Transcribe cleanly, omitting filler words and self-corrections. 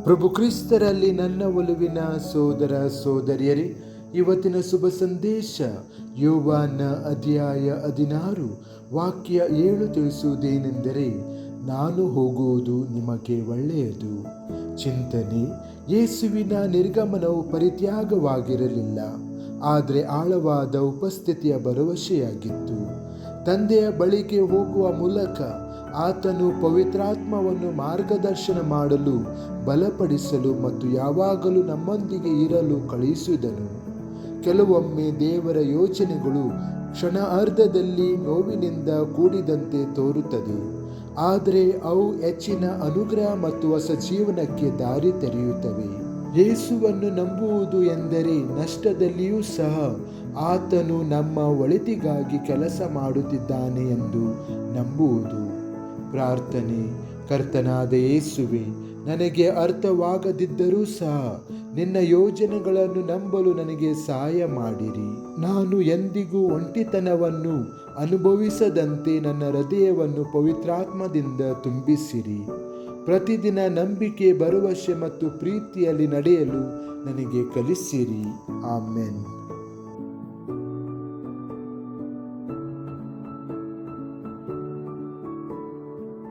ಪ್ರಭು ಕ್ರಿಸ್ತರಲ್ಲಿ ನನ್ನ ಒಲುವಿನ ಸೋದರ ಸೋದರಿಯರೇ, ಇವತ್ತಿನ ಶುಭ ಸಂದೇಶ ಯೋವಾನ ಅಧ್ಯಾಯ 16 ವಾಕ್ಯ 7 ತಿಳಿಸುವುದೇನೆಂದರೆ, ನಾನು ಹೋಗುವುದು ನಿಮಗೆ ಒಳ್ಳೆಯದು. ಚಿಂತನೆ: ಯೇಸುವಿನ ನಿರ್ಗಮನವು ಪರಿತ್ಯಾಗವಾಗಿರಲಿಲ್ಲ, ಆದರೆ ಆಳವಾದ ಉಪಸ್ಥಿತಿಯ ಭರವಸೆಯಾಗಿತ್ತು. ತಂದೆಯ ಬಳಿಗೆ ಹೋಗುವ ಮೂಲಕ ಆತನು ಪವಿತ್ರಾತ್ಮವನ್ನು ಮಾರ್ಗದರ್ಶನ ಮಾಡಲು, ಬಲಪಡಿಸಲು ಮತ್ತು ಯಾವಾಗಲೂ ನಮ್ಮೊಂದಿಗೆ ಇರಲು ಕಳುಹಿಸಿದನು. ಕೆಲವೊಮ್ಮೆ ದೇವರ ಯೋಚನೆಗಳು ಕ್ಷಣಾರ್ಧದಲ್ಲಿ ನೋವಿನಿಂದ ಕೂಡಿದಂತೆ ತೋರುತ್ತದೆ, ಆದರೆ ಅವು ಹೆಚ್ಚಿನ ಅನುಗ್ರಹ ಮತ್ತು ಹೊಸ ಜೀವನಕ್ಕೆ ದಾರಿ ತೆರೆಯುತ್ತವೆ. ಯೇಸುವನ್ನು ನಂಬುವುದು ಎಂದರೆ ನಷ್ಟದಲ್ಲಿಯೂ ಸಹ ಆತನು ನಮ್ಮ ಒಳಿತಿಗಾಗಿ ಕೆಲಸ ಮಾಡುತ್ತಿದ್ದಾನೆ ಎಂದು ನಂಬುವುದು. ಪ್ರಾರ್ಥನೆ: ಕರ್ತನಾದ ಯೇಸುವೆ, ನನಗೆ ಅರ್ಥವಾಗದಿದ್ದರೂ ಸಹ ನಿನ್ನ ಯೋಜನೆಗಳನ್ನು ನಂಬಲು ನನಗೆ ಸಹಾಯ ಮಾಡಿರಿ. ನಾನು ಎಂದಿಗೂ ಒಂಟಿತನವನ್ನು ಅನುಭವಿಸದಂತೆ ನನ್ನ ಹೃದಯವನ್ನು ಪವಿತ್ರಾತ್ಮದಿಂದ ತುಂಬಿಸಿರಿ. ಪ್ರತಿದಿನ ನಂಬಿಕೆ, ಭರವಸೆ ಮತ್ತು ಪ್ರೀತಿಯಲ್ಲಿ ನಡೆಯಲು ನನಗೆ ಕಲಿಸಿರಿ. ಆಮೆನ್.